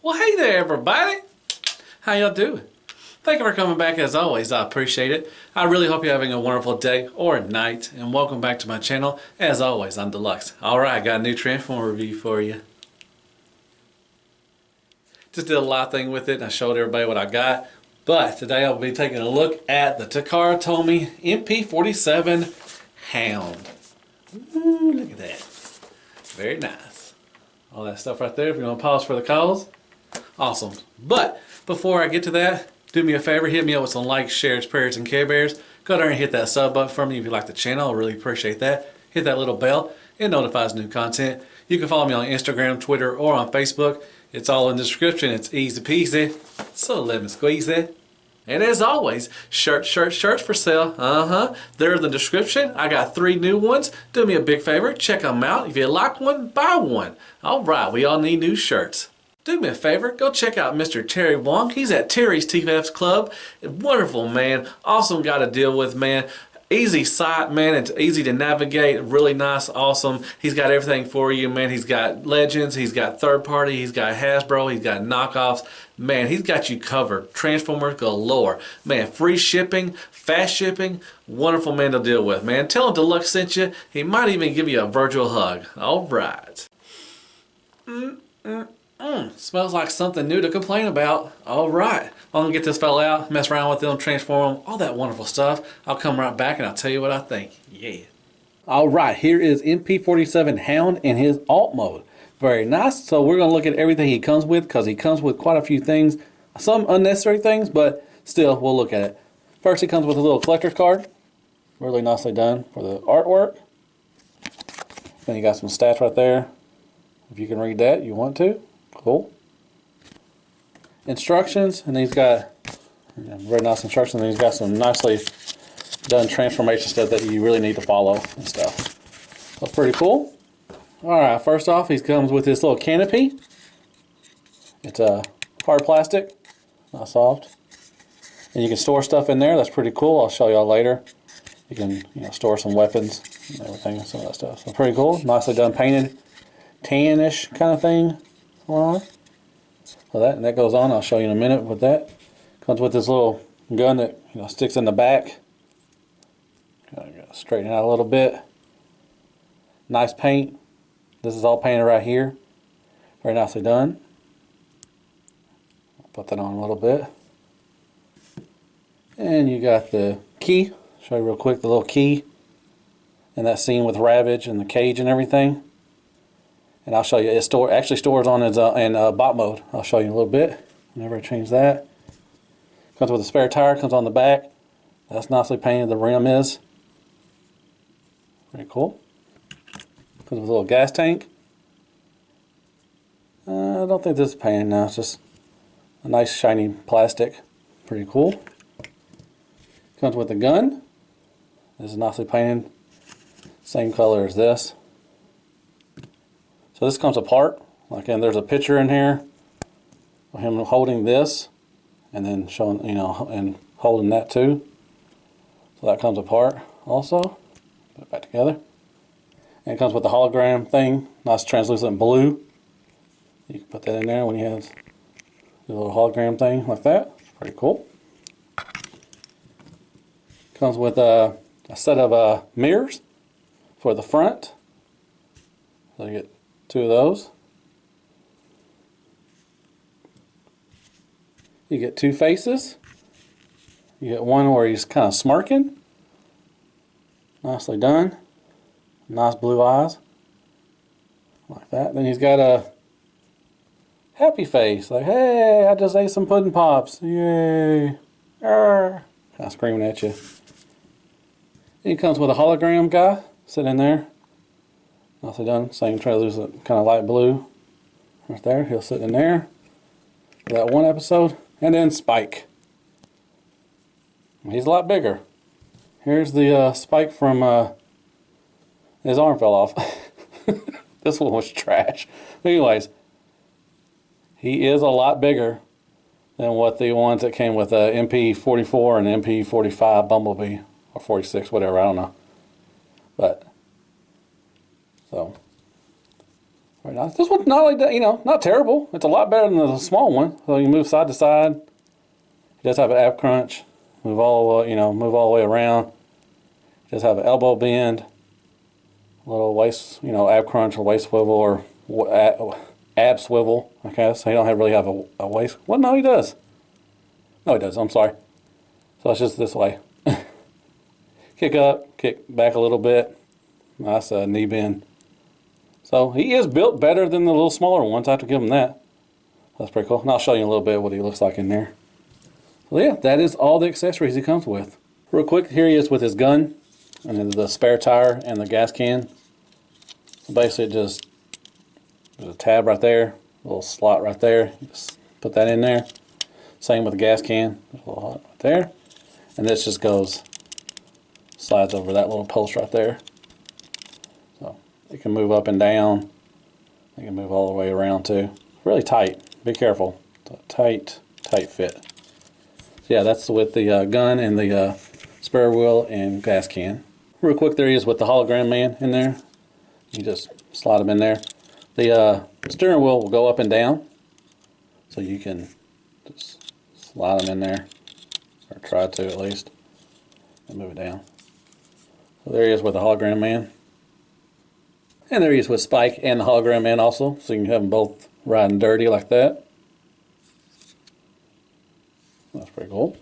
Well, hey there, everybody. How y'all doing? Thank you for coming back as always. I appreciate it. I really hope you're having a wonderful day or night, and welcome back to my channel. As always, I'm Deluxe. Alright, got a new Transformer review for you. Just did a live thing with it, and I showed everybody what I got. But today I'll be taking a look at the Takara Tomy MP-47 Hound. Ooh, look at that. Very nice. All that stuff right there. If you want to pause for the calls, awesome. But before I get to that, do me a favor, hit me up with some likes, shares, prayers, and Care Bears. Go there and hit that sub button for me if you like the channel. I really appreciate that. Hit that little bell. It notifies new content. You can follow me on Instagram, Twitter, or on Facebook. It's all in the description. It's easy peasy. So let me squeeze it. And as always, shirts for sale. They're in the description. I got 3 new ones. Do me a big favor, check them out. If you like one, buy one. Alright, we all need new shirts. Do me a favor, go check out Mr. Terry Wong. He's at Terry's TFF's Club. Wonderful man. Awesome guy to deal with, man. Easy site, man. It's easy to navigate. Really nice, awesome. He's got everything for you, man. He's got Legends. He's got third party. He's got Hasbro. He's got knockoffs. Man, he's got you covered. Transformers galore. Man, free shipping, fast shipping. Wonderful man to deal with, man. Tell him Deluxe sent you. He might even give you a virtual hug. All right. Smells like something new to complain about. Alright, I'm going to get this fella out, mess around with them, transform them, all that wonderful stuff. I'll come right back and I'll tell you what I think. Yeah. Alright, here is MP-47 Hound in his alt mode. Very nice. So we're going to look at everything he comes with, because he comes with quite a few things. Some unnecessary things, but still, we'll look at it. First, he comes with a little collector's card. Really nicely done for the artwork. Then you got some stats right there. If you can read that, you want to. Cool. Instructions, and he's got very nice instructions, and he's got some nicely done transformation stuff that you really need to follow and stuff. So pretty cool. Alright, first off, he comes with this little canopy. It's a hard plastic, not soft. And you can store stuff in there. That's pretty cool. I'll show y'all later. You can store some weapons and everything, some of that stuff. So pretty cool. Nicely done, painted, tannish kind of thing. On. So that goes on. I'll show you in a minute with that. Comes with this little gun that sticks in the back. Gotta straighten it out a little bit. Nice paint. This is all painted right here. Very nicely done. I'll put that on a little bit. And you got the key. Show you real quick the little key. And that scene with Ravage and the cage and everything. And I'll show you, it actually stores on its in bot mode. I'll show you in a little bit whenever I change that. Comes with a spare tire, comes on the back. That's nicely painted, the rim is. Very cool. Comes with a little gas tank. I don't think this is painted now, it's just a nice shiny plastic. Pretty cool. Comes with a gun. This is nicely painted. Same color as this. So this comes apart, and there's a picture in here of him holding this, and then showing, and holding that too. So that comes apart also. Put it back together. And it comes with the hologram thing, nice translucent blue. You can put that in there when you have the little hologram thing like that. Pretty cool. Comes with a set of mirrors for the front. So you get 2 of those. You get 2 faces. You get one where he's kind of smirking. Nicely done. Nice blue eyes. Like that. Then he's got a happy face. Like, hey, I just ate some pudding pops. Yay. Arr. Kind of screaming at you. He comes with a hologram guy sitting there. Nicely done. Same translucent kind of light blue. Right there. He'll sit in there for that one episode. And then Spike. He's a lot bigger. Here's the Spike from his arm fell off. This one was trash. But anyways, he is a lot bigger than what the ones that came with MP-44 and MP-45 Bumblebee. Or 46, whatever, I don't know. But, so, Very nice. This one's not like that, you know, not terrible. It's a lot better than the small one. So you move side to side. It does have an ab crunch. Move all the way around. It does have an elbow bend. A little waist, you know, ab crunch or waist swivel or ab swivel. Okay, so he don't really have a waist. Well, no, he does. No, he does. I'm sorry. So it's just this way. Kick up, kick back a little bit. Nice knee bend. So he is built better than the little smaller ones. I have to give him that. That's pretty cool. And I'll show you a little bit what he looks like in there. So yeah, that is all the accessories he comes with. Real quick, here he is with his gun, and then the spare tire and the gas can. So basically just, there's a tab right there, a little slot right there. Just put that in there. Same with the gas can. There's a little hole right there. And this just goes, slides over that little post right there. So it can move up and down. It can move all the way around too. Really tight. Be careful. It's a tight fit. So yeah, that's with the gun and the spare wheel and gas can. Real quick, there he is with the hologram man in there. You just slide him in there. The steering wheel will go up and down, so you can just slide them in there, or try to at least, and move it down. So there he is with the hologram man. And there he is with Spike and the hologram man also, so you can have them both riding dirty like that. That's pretty cool.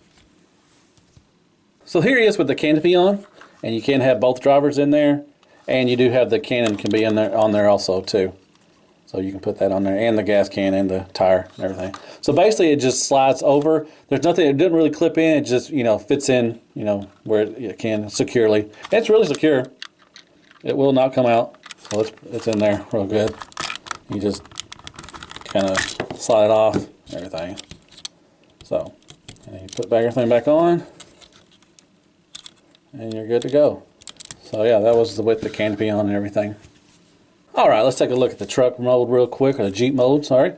So here he is with the canopy on, and you can have both drivers in there, and you do have the cannon can be in there on there also too. So you can put that on there, and the gas can and the tire and everything. So basically it just slides over. There's nothing, it doesn't really clip in, it just, you know, fits in, you know, where it can securely. And it's really secure. It will not come out. So it's in there real good. You just kind of slide it off, everything. So, and you put everything back on, and you're good to go. So yeah, that was with the canopy on and everything. All right, let's take a look at the truck mode real quick, or the Jeep mode, sorry.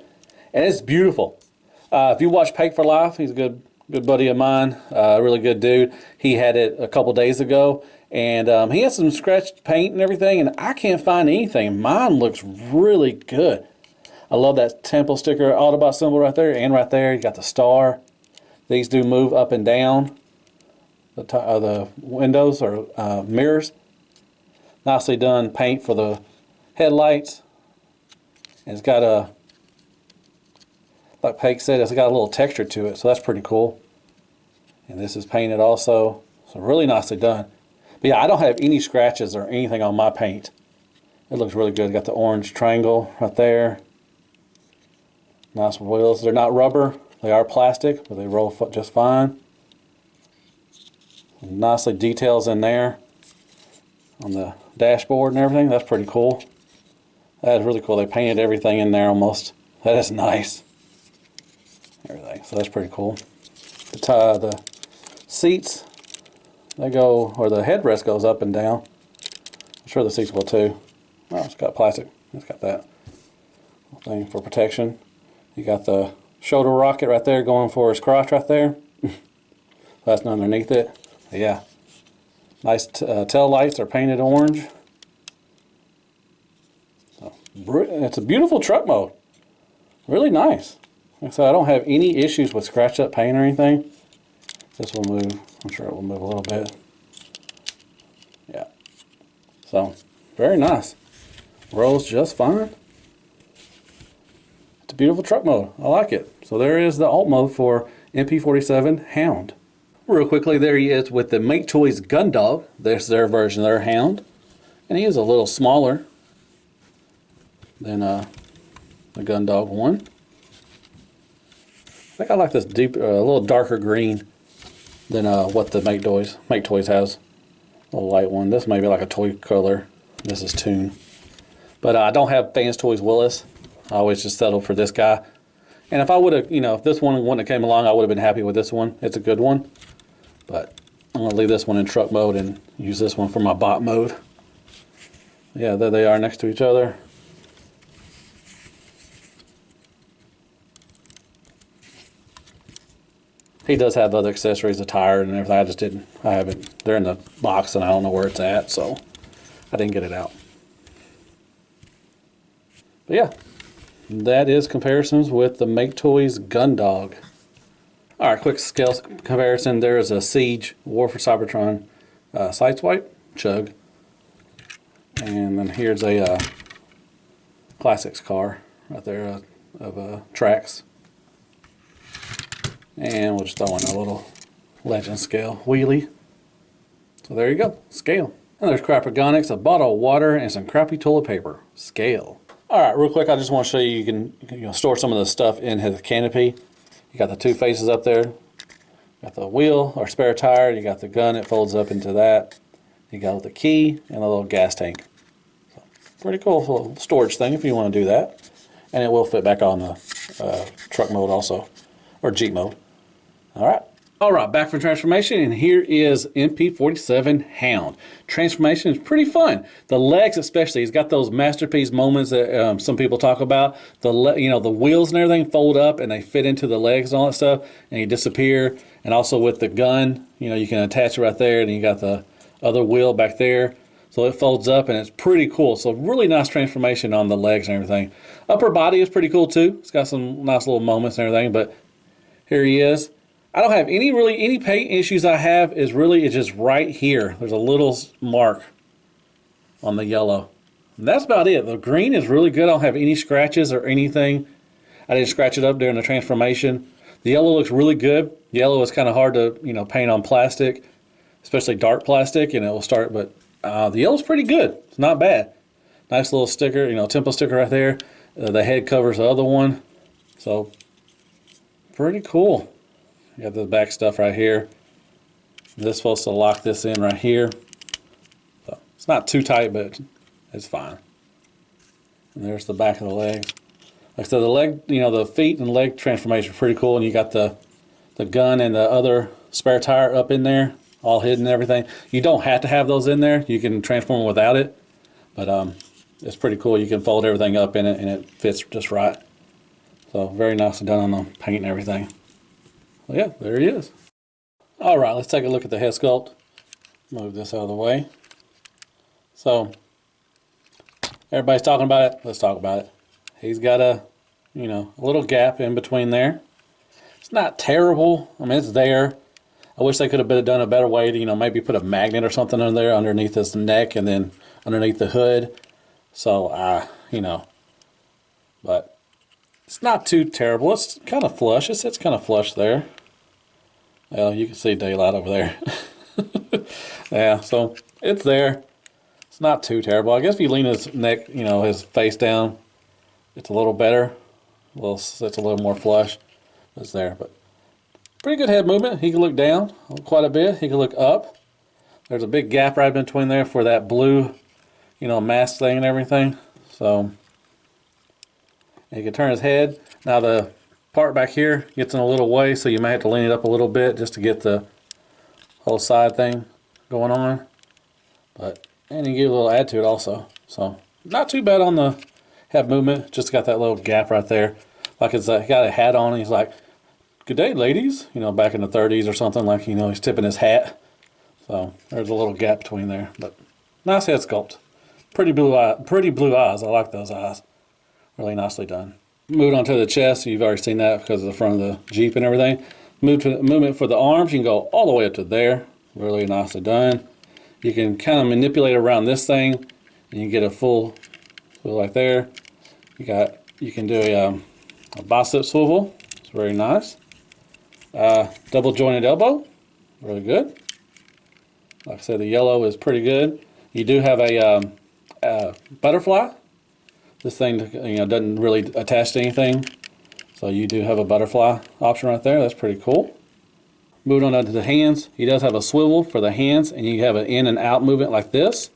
And it's beautiful. If you watch Paint for Life, he's a good buddy of mine, really good dude. He had it a couple days ago, and he had some scratched paint and everything, and I can't find anything. Mine looks really good. I love that temple sticker Autobot symbol right there, and right there, you got the star. These do move up and down, the windows or mirrors. Nicely done paint for the headlights. And it's got a, like Peg said, it's got a little texture to it, so that's pretty cool. And this is painted also, so really nicely done. But yeah, I don't have any scratches or anything on my paint. It looks really good. Got the orange triangle right there. Nice wheels. They're not rubber, they are plastic, but they roll just fine. And nicely details in there on the dashboard and everything. That's pretty cool. That is really cool. They painted everything in there almost. That is nice. Everything. So that's pretty cool. The seats, they go, or the headrest goes up and down. I'm sure the seats will too. Oh, it's got plastic. It's got that thing for protection. You got the shoulder rocket right there going for his crotch right there. That's underneath it. But yeah. Nice tail lights are painted orange. So, it's a beautiful truck mode. Really nice. Like I said, I don't have any issues with scratched up paint or anything. This will move. I'm sure it will move a little bit. Yeah. So, very nice. Rolls just fine. It's a beautiful truck mode. I like it. So there is the alt mode for MP-47 Hound. Real quickly, there he is with the Make Toys Gun Dog. There's their version of their Hound. And he is a little smaller than the Gun Dog one. I think I like this deep, a little darker green than what the Make Toys has. A little light one. This may be like a toy color. This is Toon. But I don't have Fans Toys Willis. I always just settle for this guy. And if I would have, you know, if this one wouldn't have came along, I would have been happy with this one. It's a good one. But I'm going to leave this one in truck mode and use this one for my bot mode. Yeah, there they are next to each other. He does have other accessories, a tire and everything. I just didn't, I haven't, they're in the box and I don't know where it's at, so I didn't get it out. But yeah, that is comparisons with the Make Toys Gun Dog. All right, quick scale comparison. There is a Siege War for Cybertron Sideswipe Chug. And then here's a Classics car right there of Tracks. And we'll just throw in a little Legend scale wheelie. So there you go, scale. And there's Crapagonix, a bottle of water, and some crappy toilet paper. Scale. All right, real quick, I just want to show you can store some of the stuff in his canopy. You got the two faces up there. Got the wheel or spare tire. You got the gun. It folds up into that. You got the key and a little gas tank. So, pretty cool little storage thing if you want to do that. And it will fit back on the truck mode also, or Jeep mode. All right. All right, back from transformation, and here is MP-47 Hound. Transformation is pretty fun. The legs, especially, he's got those masterpiece moments that some people talk about. The wheels and everything fold up, and they fit into the legs and all that stuff, and you disappear. And also with the gun, you can attach it right there, and you got the other wheel back there, so it folds up, and it's pretty cool. So really nice transformation on the legs and everything. Upper body is pretty cool too. It's got some nice little moments and everything. But here he is. I don't have any paint issues. It's just right here. There's a little mark on the yellow. And that's about it. The green is really good. I don't have any scratches or anything. I didn't scratch it up during the transformation. The yellow looks really good. Yellow is kind of hard to paint on plastic, especially dark plastic, and it will start. But the yellow's pretty good. It's not bad. Nice little sticker, temple sticker right there. The head covers the other one, so pretty cool. You got the back stuff right here. This is supposed to lock this in right here. So it's not too tight, but it's fine. And there's the back of the legs. Like I said, the leg, the feet and leg transformation are pretty cool. And you got the gun and the other spare tire up in there, all hidden and everything. You don't have to have those in there. You can transform without it. But it's pretty cool. You can fold everything up in it, and it fits just right. So very nicely done on the paint and everything. Well, yeah, there he is. All right, let's take a look at the head sculpt. Move this out of the way. So, everybody's talking about it. Let's talk about it. He's got a little gap in between there. It's not terrible. I mean, it's there. I wish they could have done a better way to, maybe put a magnet or something in there underneath his neck and then underneath the hood. So, but it's not too terrible. It's kind of flush. It sits kind of flush there. Well, you can see daylight over there. Yeah, so it's there. It's not too terrible. I guess if you lean his neck, his face down, it's a little better. It's a little more flush. It's there, but pretty good head movement. He can look down quite a bit. He can look up. There's a big gap right between there for that blue, mask thing and everything. So he can turn his head. Now the part back here gets in a little way, so you may have to lean it up a little bit just to get the whole side thing going on. And you get a little add to it also. So not too bad on the head movement. Just got that little gap right there. Like it's he got a hat on, and he's like, "Good day, ladies." Back in the 30s or something. Like he's tipping his hat. So there's a little gap between there. But nice head sculpt. Pretty blue eyes. I like those eyes. Really nicely done. Moving on to the chest, you've already seen that because of the front of the Jeep and everything. Movement for the arms, you can go all the way up to there. Really nicely done. You can kind of manipulate around this thing, and you get a full like there. You can do a bicep swivel. It's very nice. Double jointed elbow, really good. Like I said, the yellow is pretty good. You do have a butterfly. This thing, doesn't really attach to anything, so you do have a butterfly option right there. That's pretty cool. Moving on to the hands, he does have a swivel for the hands, and you have an in and out movement like this.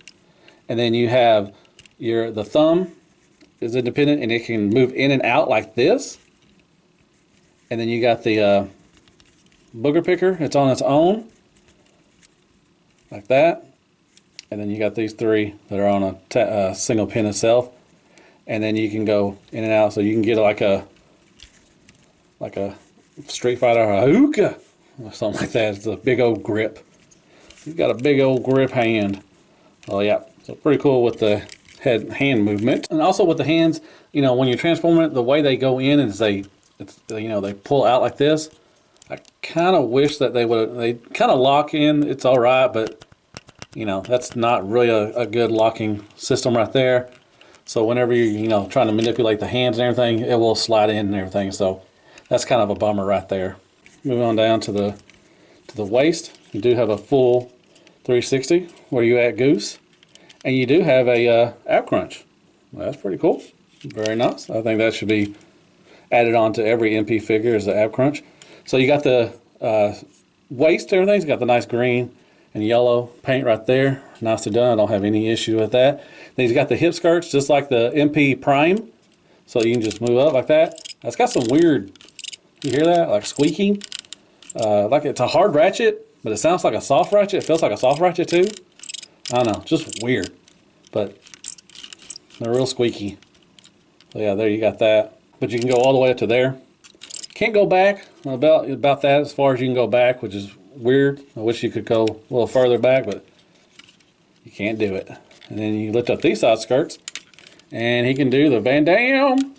And then you have the thumb is independent, and it can move in and out like this. And then you got the booger picker. It's on its own, like that. And then you got these three that are on a single pin itself. And then you can go in and out, so you can get like a Street Fighter or a hookah or something like that. It's a big old grip. You've got a big old grip hand. Oh yeah, so pretty cool with the hand movement. And also with the hands, you know, when you're transforming it, the way they go in is they pull out like this. I kind of wish that they kind of lock in. It's all right, but you know, that's not really a good locking system right there. So whenever you're, trying to manipulate the hands and everything, it will slide in and everything. So that's kind of a bummer right there. Moving on down to the waist, you do have a full 360 where you at Goose, and you do have a ab crunch. Well, that's pretty cool. Very nice. I think that should be added on to every MP figure is the ab crunch. So you got the waist, everything's got the nice green and yellow paint right there. Nicely done. I don't have any issue with that. Then he's got the hip skirts just like the MP Prime. So you can just move up like that. That's got some weird, you hear that? Like squeaking. Like it's a hard ratchet, but it sounds like a soft ratchet. It feels like a soft ratchet too. I don't know, just weird. But they're real squeaky. So yeah, there you got that. But you can go all the way up to there. Can't go back about that as far as you can go back, which is weird. I wish you could go a little further back, but you can't do it. And then you lift up these side skirts, and he can do the Van Damme.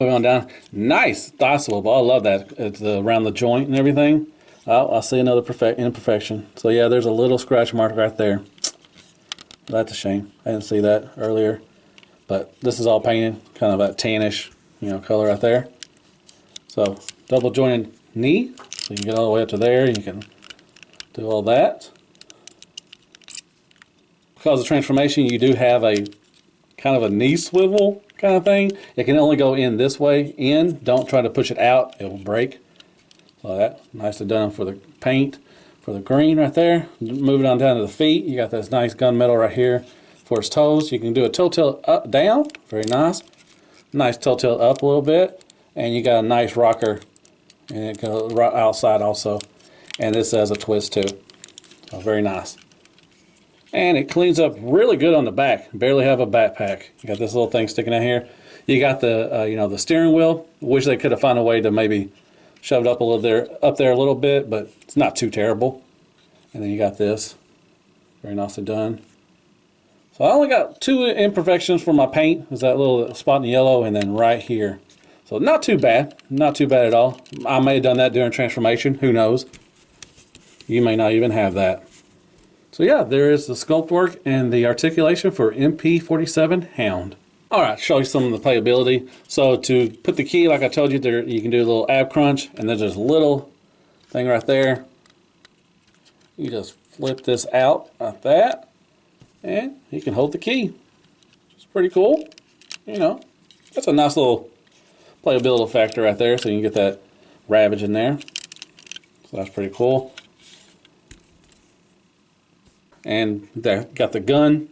Moving on down. Nice thigh swivel. I love that. It's around the joint and everything. Oh, I see another imperfection. So yeah, there's a little scratch mark right there. That's a shame. I didn't see that earlier. But this is all painted, kind of that tannish, color right there. So double jointed knee. So you can get all the way up to there. You can do all that. Because of transformation, you do have a kind of a knee swivel kind of thing. It can only go in this way, in. Don't try to push it out. It will break. So that, nicely done for the paint. For the green right there. Moving on down to the feet, you got this nice gunmetal right here for his toes. You can do a toe tilt up, down. Very nice. Nice toe tilt up a little bit. And you got a nice rocker. And it goes right outside also. And this has a twist too. So very nice. And it cleans up really good on the back. Barely have a backpack. You got this little thing sticking out here. You got the the steering wheel. Wish they could have found a way to maybe shove it up there a little bit, but it's not too terrible. And then you got this. Very nicely done. So I only got 2 imperfections for my paint. Is that little spot in yellow, and then right here. So not too bad. Not too bad at all. I may have done that during transformation. Who knows? You may not even have that. So yeah, there is the sculpt work and the articulation for MP-47 Hound. Alright, show you some of the playability. So to put the key, like I told you, there you can do a little ab crunch, and then there's a little thing right there. You just flip this out like that, and you can hold the key. It's pretty cool. That's a nice little playability factor right there, so you can get that ravage in there. So that's pretty cool. And got the gun.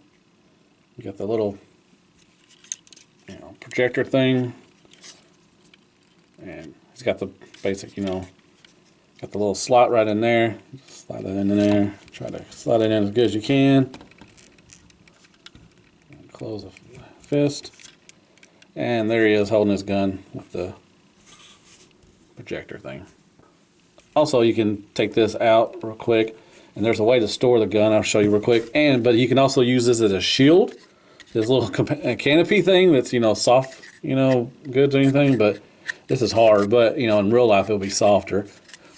You got the little projector thing. And it's got the basic, got the little slot right in there. Slide that in there. Try to slide it in as good as you can. And close the fist. And there he is holding his gun with the projector thing. Also, you can take this out real quick. And there's a way to store the gun. I'll show you real quick. But you can also use this as a shield. This little canopy thing that's, soft, goods or anything. But this is hard. But, in real life, it'll be softer.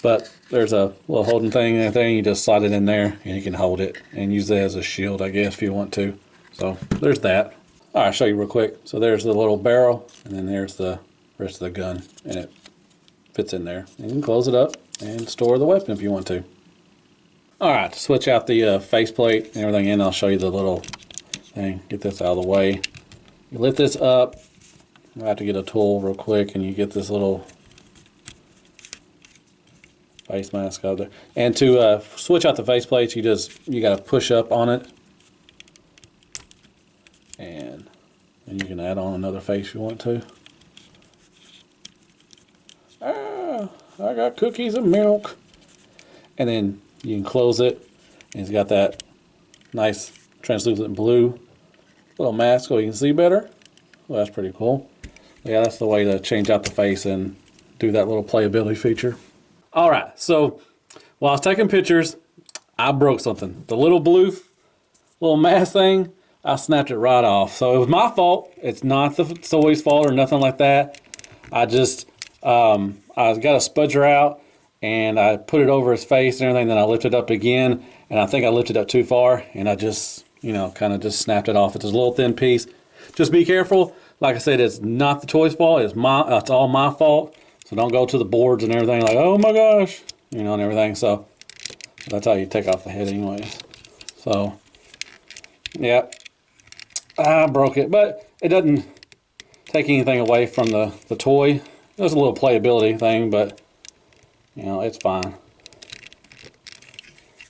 But there's a little holding thing and everything. You just slide it in there and you can hold it and use it as a shield, I guess, if you want to. So there's that. All right, I'll show you real quick. So there's the little barrel, and then there's the rest of the gun. And it fits in there. And you can close it up and store the weapon if you want to. Alright, to switch out the faceplate and everything in, I'll show you the little thing. Get this out of the way. You lift this up. I have to get a tool real quick, and you get this little face mask out there. And to switch out the faceplates, you got to push up on it, and you can add on another face if you want to. I got cookies and milk. And then you can close it, and it's got that nice translucent blue little mask so you can see better. Well, that's pretty cool. Yeah, that's the way to change out the face and do that little playability feature. Alright, so while I was taking pictures, I broke something. The little blue little mask thing, I snapped it right off. So it was my fault. It's not the toy's fault or nothing like that. I just, I got a spudger out and I put it over his face and everything. Then I lifted it up again, and I think I lifted it up too far, and I just, you know, kind of just snapped it off. It's a little thin piece. Just be careful. Like I said, it's not the toy's fault. It's all my fault. So don't go to the boards and everything like, oh my gosh, you know, and everything. So that's how you take off the head anyways. So, yeah, I broke it, but it doesn't take anything away from the toy. There's a little playability thing, but you know, it's fine.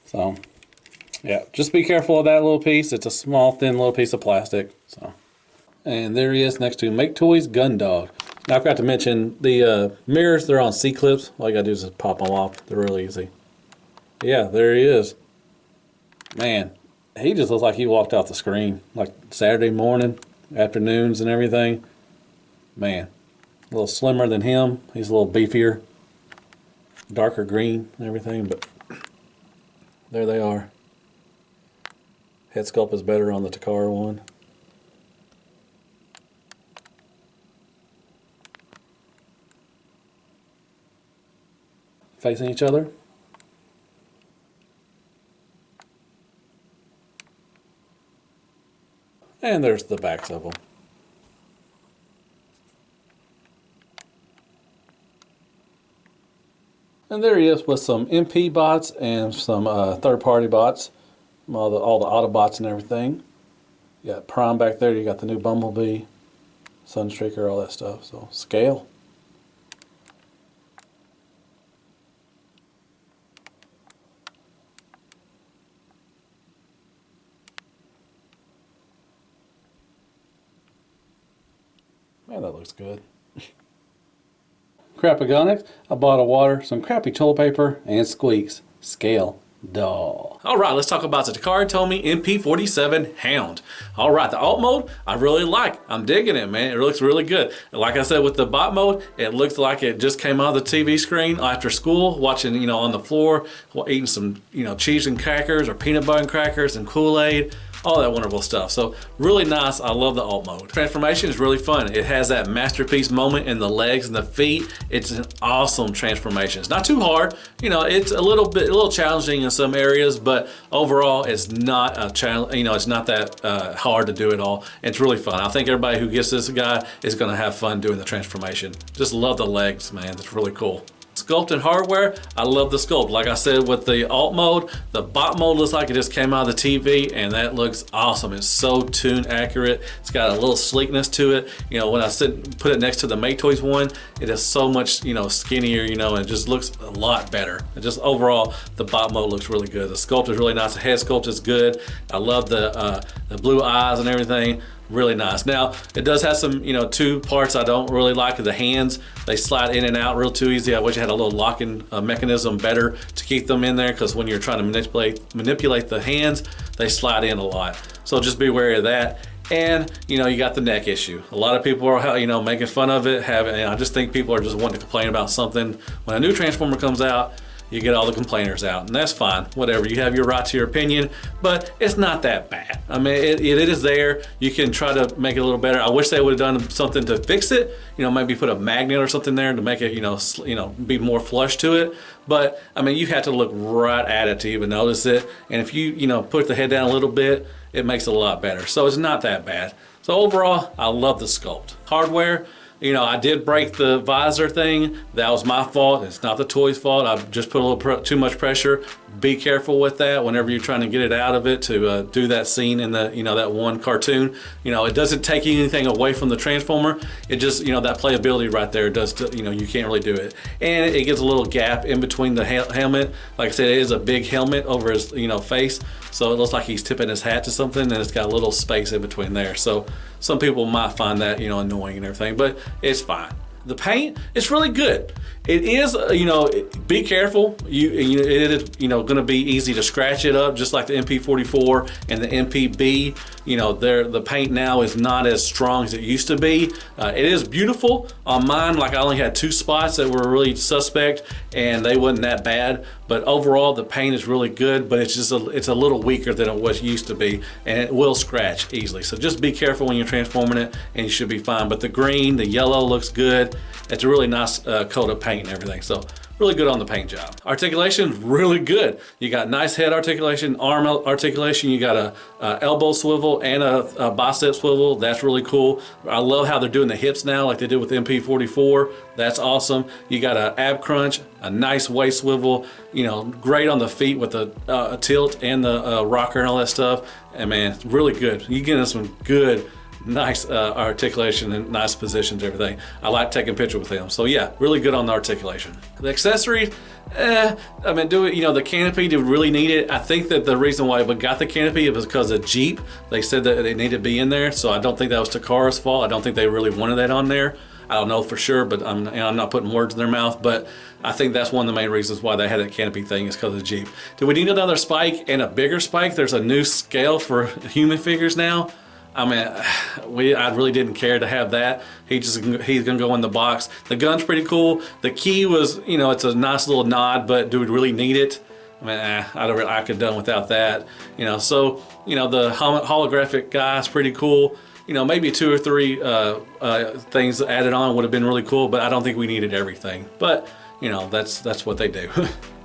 So, yeah, just be careful of that little piece. It's a small, thin little piece of plastic. So, and there he is next to Make Toys Gun Dog. Now I forgot to mention the mirrors. They're on C-clips. All you gotta do is just pop them off. They're real easy. Yeah, there he is. Man, he just looks like he walked off the screen, like Saturday morning, afternoons and everything. Man, a little slimmer than him. He's a little beefier, darker green and everything, but there they are. Head sculpt is better on the Takara one. Facing each other. And there's the backs of them. And there he is with some MP bots and some third-party bots, all the Autobots and everything. You got Prime back there. You got the new Bumblebee, Sunstreaker, all that stuff. So scale. Man, that looks good. Crapagonix, I bought a water, some crappy toilet paper, and squeaks. Scale doll. All right, let's talk about the Takara Tomy MP-47 Hound. All right, the alt mode, I really like. I'm digging it, man. It looks really good. Like I said, with the bot mode, it looks like it just came out of the TV screen after school, watching, you know, on the floor, eating some, you know, cheese and crackers or peanut butter and crackers and Kool-Aid. All that wonderful stuff. So really nice. I love the alt mode. Transformation is really fun. It has that masterpiece moment in the legs and the feet. It's an awesome transformation. It's not too hard. You know, it's a little challenging in some areas, but overall it's not a challenge. You know, it's not that hard to do it all. It's really fun. I think everybody who gets this guy is going to have fun doing the transformation. Just love the legs, man. It's really cool. Sculpt and hardware, I love the sculpt. Like I said, with the alt mode, the bot mode looks like it just came out of the TV, and that looks awesome. It's so tune accurate. It's got a little sleekness to it. You know, when I put it next to the Make Toys one, it is so much, you know, skinnier, you know, and it just looks a lot better. And just overall, the bot mode looks really good. The sculpt is really nice. The head sculpt is good. I love the blue eyes and everything. Really nice. Now, it does have some, you know, two parts I don't really like. The hands, they slide in and out real too easy. I wish I had a little locking mechanism better to keep them in there, because when you're trying to manipulate the hands, they slide in a lot. So just be wary of that. And, you know, you got the neck issue. A lot of people are, you know, making fun of it. And I just think people are just wanting to complain about something. When a new Transformer comes out, you get all the complainers out, and that's fine. Whatever, you have your right to your opinion, but it's not that bad. I mean, it is there. You can try to make it a little better. I wish they would have done something to fix it. You know, maybe put a magnet or something there to make it, you know, be more flush to it. But I mean, you have to look right at it to even notice it. And if you know, put the head down a little bit, it makes it a lot better. So it's not that bad. So overall, I love the sculpt. Hardware. You know, I did break the visor thing. That was my fault. It's not the toy's fault. I just put a little too much pressure. Be careful with that whenever you're trying to get it out of it to do that scene in the, you know, that one cartoon. You know, it doesn't take anything away from the Transformer. It just, you know, that playability right there does, you know, you can't really do it. And it gives a little gap in between the helmet. Like I said, it is a big helmet over his, you know, face. So it looks like he's tipping his hat to something, and it's got a little space in between there. So some people might find that, you know, annoying and everything, but it's fine. The paint, it's really good. It is, you know, be careful. It is, you know, going to be easy to scratch it up, just like the MP-44 and the MPB. You know, the paint now is not as strong as it used to be. It is beautiful. On mine, like I only had 2 spots that were really suspect, and they wasn't that bad. But overall, the paint is really good, but it's just it's a little weaker than it was used to be, and it will scratch easily. So just be careful when you're transforming it, and you should be fine. But the green, the yellow looks good. It's a really nice coat of paint and everything. So really good on the paint job. Articulation, really good. You got nice head articulation, arm articulation. You got a elbow swivel and a bicep swivel. That's really cool. I love how they're doing the hips now, like they did with the MP-44. That's awesome. You got an ab crunch, a nice waist swivel. You know, great on the feet with the tilt and the rocker and all that stuff. And man, it's really good. You get some good, nice articulation and nice positions, everything. I like taking pictures with him. So yeah, really good on the articulation. The accessories, I mean, you know, the canopy, do we really need it? I think that the reason why we got the canopy was because of Jeep. They said that they needed to be in there, so I don't think that was Takara's fault. I don't think they really wanted that on there. I don't know for sure, but I'm not putting words in their mouth, but I think that's one of the main reasons why they had that canopy thing, is because of Jeep. Do we need another spike and a bigger spike? There's a new scale for human figures now. I mean, I really didn't care to have that. He's gonna go in the box. The gun's pretty cool. The key was, you know, it's a nice little nod, but do we really need it? I mean, I could have done without that. You know, so, you know, the holographic guy's pretty cool. You know, maybe 2 or 3 things added on would have been really cool, but I don't think we needed everything. But, you know, that's what they do.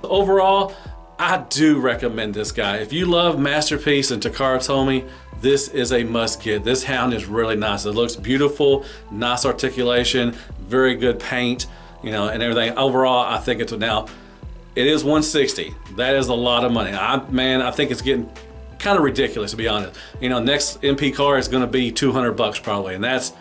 Overall, I do recommend this guy. If you love Masterpiece and Takara Tomy, this is a must get. This hound is really nice. It looks beautiful, nice articulation, very good paint, you know, and everything. Overall, I think it is $160. That is a lot of money. I think it's getting kind of ridiculous, to be honest. You know, next MP car is going to be $200 probably, and that's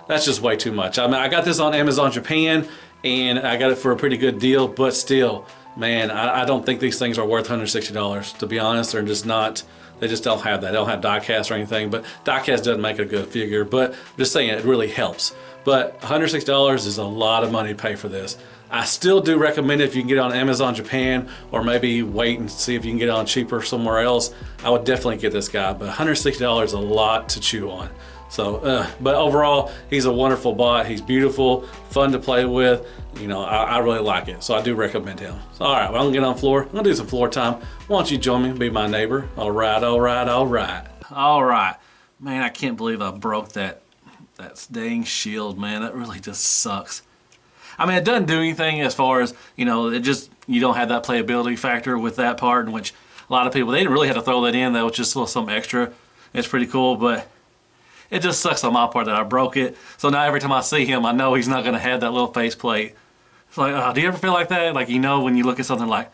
just way too much. I mean, I got this on Amazon Japan, and I got it for a pretty good deal, but still, man, I don't think these things are worth $160, to be honest. They're just not. They just don't have that. They don't have die cast or anything, but die cast doesn't make a good figure, but I'm just saying it really helps. But $160 is a lot of money to pay for this. I still do recommend it if you can get it on Amazon Japan, or maybe wait and see if you can get it on cheaper somewhere else. I would definitely get this guy, but $160 is a lot to chew on. So, but overall, he's a wonderful bot. He's beautiful, fun to play with. You know, I really like it, so I do recommend him. So, all right, well, I'm gonna get on the floor. I'm gonna do some floor time. Why don't you join me and be my neighbor? All right, all right, all right. All right, man, I can't believe I broke that dang shield, man. That really just sucks. I mean, it doesn't do anything as far as, you know, you don't have that playability factor with that part, in which a lot of people, they didn't really have to throw that in. That was just a little something extra. It's pretty cool, but it just sucks on my part that I broke it. So now every time I see him, I know he's not gonna have that little face plate. It's like, oh, do you ever feel like that? Like, you know, when you look at something like,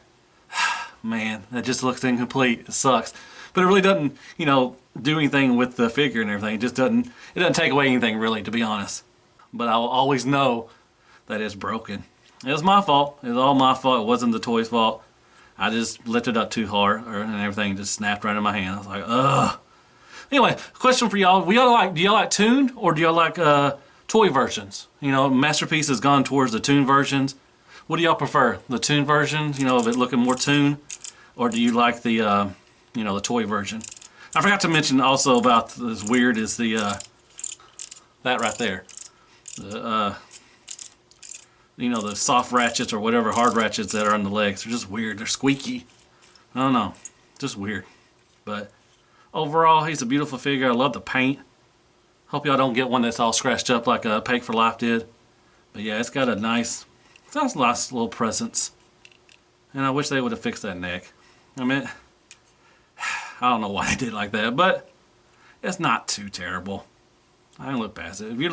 man, that just looks incomplete. It sucks. But it really doesn't, you know, do anything with the figure and everything. It doesn't take away anything really, to be honest. But I'll always know that it's broken. It was my fault. It was all my fault. It wasn't the toy's fault. I just lifted up too hard, and everything just snapped right in my hand. I was like, ugh. Anyway, question for y'all. Do y'all like tuned, or do y'all like toy versions? You know, Masterpiece has gone towards the tuned versions. What do y'all prefer? The tuned versions, you know, of it looking more tuned, or do you like the, you know, the toy version? I forgot to mention also about this weird is the, that right there. The, you know, the soft ratchets or whatever, hard ratchets that are on the legs. They're just weird. They're squeaky. I don't know. Just weird. But overall, he's a beautiful figure. I love the paint. Hope y'all don't get one that's all scratched up like Peg for Life did. But yeah, it's got a nice little presence. And I wish they would have fixed that neck. I mean, I don't know why they did it like that, but it's not too terrible. I can look past it. If you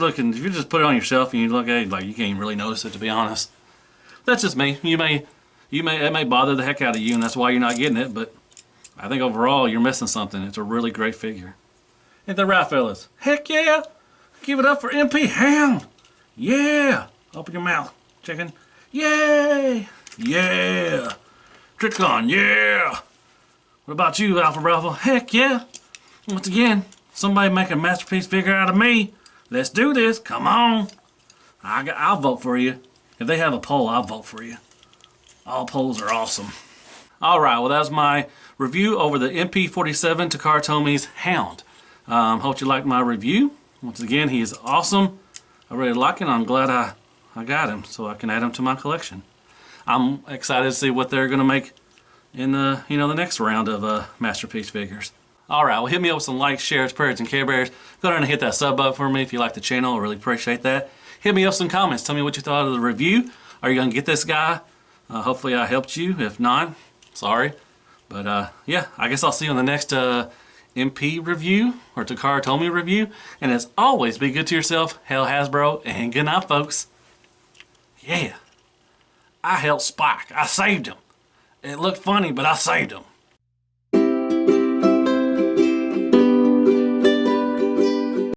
just put it on your shelf and you look at it, like, you can't even really notice it, to be honest. That's just me. It may bother the heck out of you, and that's why you're not getting it, but I think overall you're missing something. It's a really great figure. Ain't that right, fellas? Heck yeah! Give it up for MP Hound! Yeah! Open your mouth, chicken. Yay! Yeah! Trickon, yeah! What about you, Alpha Bravo? Heck yeah! Once again, somebody make a Masterpiece figure out of me. Let's do this. Come on. I'll vote for you. If they have a poll, I'll vote for you. All polls are awesome. Alright, well that was my review over the MP-47 Takara Tomy's Hound. Hope you liked my review. Once again, he is awesome. I really like him. I'm glad I got him so I can add him to my collection. I'm excited to see what they're going to make in the next round of Masterpiece figures. Alright, well hit me up with some likes, shares, prayers, and Care Bears. Go ahead and hit that sub button for me if you like the channel. I really appreciate that. Hit me up with some comments. Tell me what you thought of the review. Are you going to get this guy? Hopefully I helped you. If not, sorry. But yeah, I guess I'll see you on the next MP review or Takara Tomy review. And as always, be good to yourself, Hell Hasbro, and good night, folks. Yeah. I helped Spike. I saved him. It looked funny, but I saved him.